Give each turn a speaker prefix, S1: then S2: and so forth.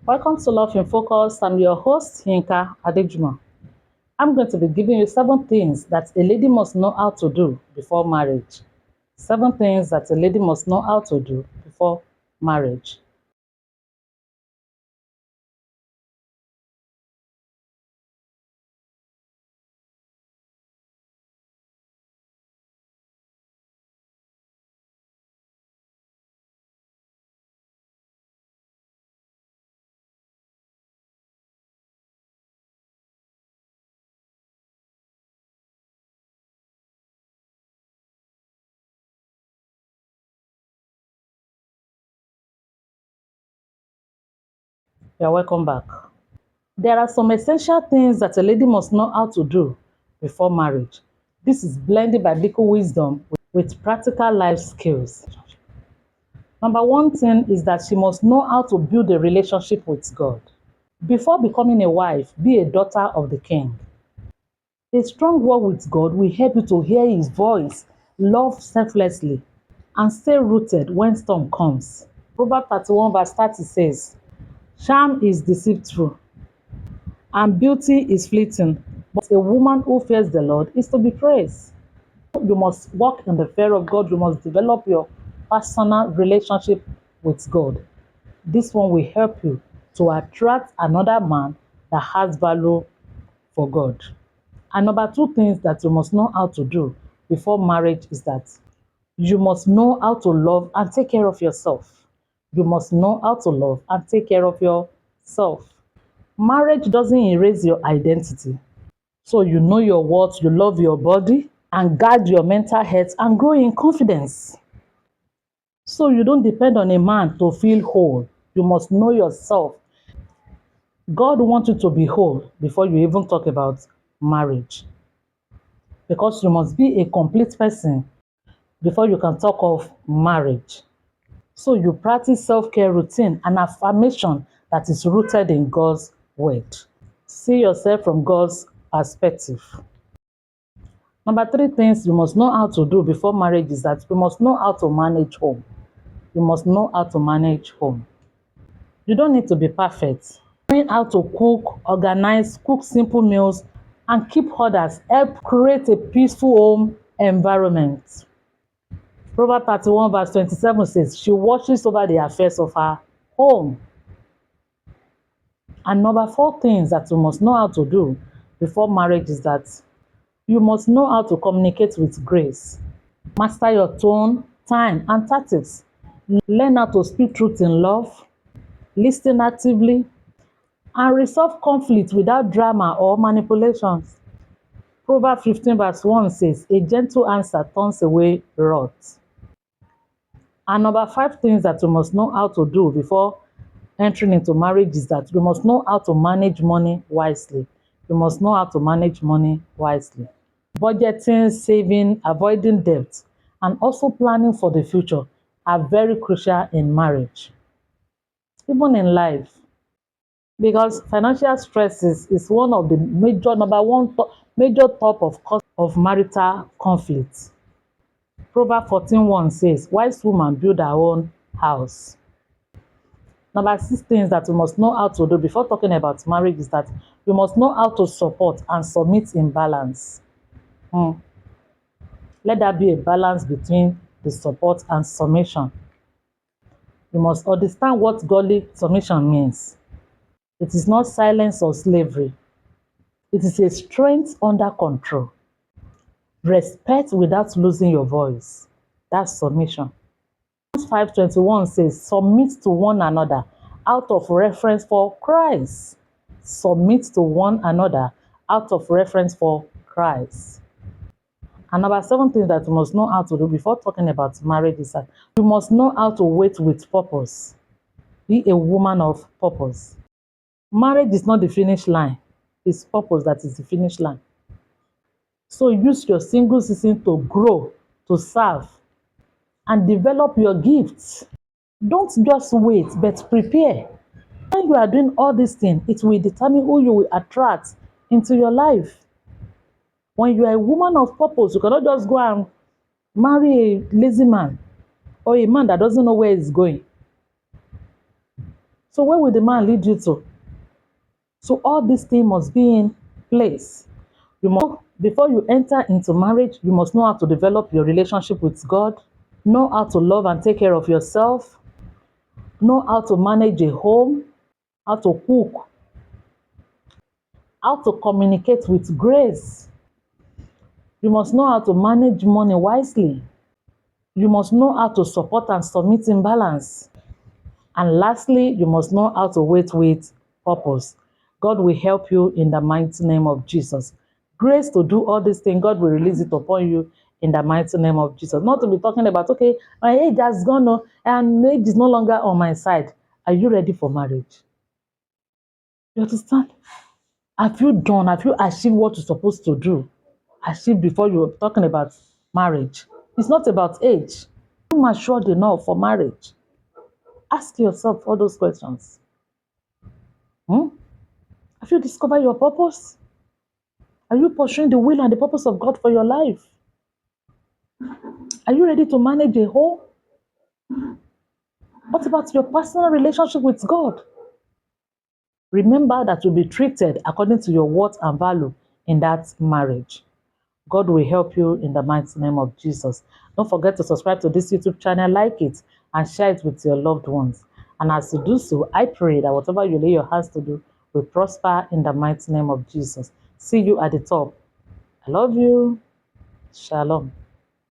S1: Welcome to Love in Focus. I'm your host, Yinka Adejuma. I'm going to be giving you 7 things that a lady must know how to do before marriage. 7 things that a lady must know how to do before marriage. You're welcome back. There are some essential things that a lady must know how to do before marriage. This is blended biblical wisdom with practical life skills. Number one thing is that she must know how to build a relationship with God. Before becoming a wife, be a daughter of the King. A strong walk with God will help you to hear His voice, love selflessly, and stay rooted when storm comes. Proverbs 31 verse 30 says, "Charm is deceitful, and beauty is fleeting, but a woman who fears the Lord is to be praised." You must walk in the fear of God. You must develop your personal relationship with God. This one will help you to attract another man that has value for God. And number two things that you must know how to do before marriage is that you must know how to love and take care of yourself. You must know how to love and take care of yourself. Marriage doesn't erase your identity. So you know your worth, you love your body, and guard your mental health and grow in confidence. So you don't depend on a man to feel whole. You must know yourself. God wants you to be whole before you even talk about marriage. Because you must be a complete person before you can talk of marriage. So you practice self-care routine and affirmation that is rooted in God's word. See yourself from God's perspective. Number three things you must know how to do before marriage is that you must know how to manage home. You must know how to manage home. You don't need to be perfect. Knowing how to cook, organize, cook simple meals, and keep others help create a peaceful home environment. Proverbs 31 verse 27 says, "She watches over the affairs of her home." And number four things that you must know how to do before marriage is that you must know how to communicate with grace. Master your tone, time, and tactics. Learn how to speak truth in love, listen actively, and resolve conflict without drama or manipulations. Proverbs 15 verse 1 says, "A gentle answer turns away wrath." And number five things that you must know how to do before entering into marriage is that you must know how to manage money wisely. You must know how to manage money wisely. Budgeting, saving, avoiding debt, and also planning for the future are very crucial in marriage, even in life, because financial stresses is one of the major number one major top of cause of marital conflict. Proverbs 14:1 says, "Wise woman build her own house." Number six things that you must know how to do before talking about marriage is that you must know how to support and submit in balance. Let there be a balance between the support and submission. You must understand what godly submission means. It is not silence or slavery. It is a strength under control. Respect without losing your voice. That's submission. 5:21 says, "Submit to one another out of reference for Christ." Submit to one another out of reference for Christ. And number seven thing that you must know how to do before talking about marriage is that you must know how to wait with purpose. Be a woman of purpose. Marriage is not the finish line. It's purpose that is the finish line. So use your single season to grow, to serve, and develop your gifts. Don't just wait, but prepare. When you are doing all these things, it will determine who you will attract into your life. When you are a woman of purpose, you cannot just go and marry a lazy man or a man that doesn't know where he's going. So where will the man lead you to? So all these things must be in place. You must, before you enter into marriage, you must know how to develop your relationship with God, know how to love and take care of yourself, know how to manage a home, how to cook, how to communicate with grace. You must know how to manage money wisely. You must know how to support and submit in balance. And lastly, you must know how to wait with purpose. God will help you in the mighty name of Jesus. Grace to do all these things, God will release it upon you in the mighty name of Jesus. Not to be talking about, okay, my age has gone on and age is no longer on my side. Are you ready for marriage? You understand? Have you achieved what you're supposed to do? Achieve before you're talking about marriage. It's not about age. Are you matured enough for marriage? Ask yourself all those questions. Hmm? Have you discovered your purpose? Are you pursuing the will and the purpose of God for your life? Are you ready to manage a home? What about your personal relationship with God? Remember that you'll be treated according to your worth and value in that marriage. God will help you in the mighty name of Jesus. Don't forget to subscribe to this YouTube channel, like it, and share it with your loved ones. And as you do so, I pray that whatever you lay your hands to do will prosper in the mighty name of Jesus. See you at the top. I love you. Shalom.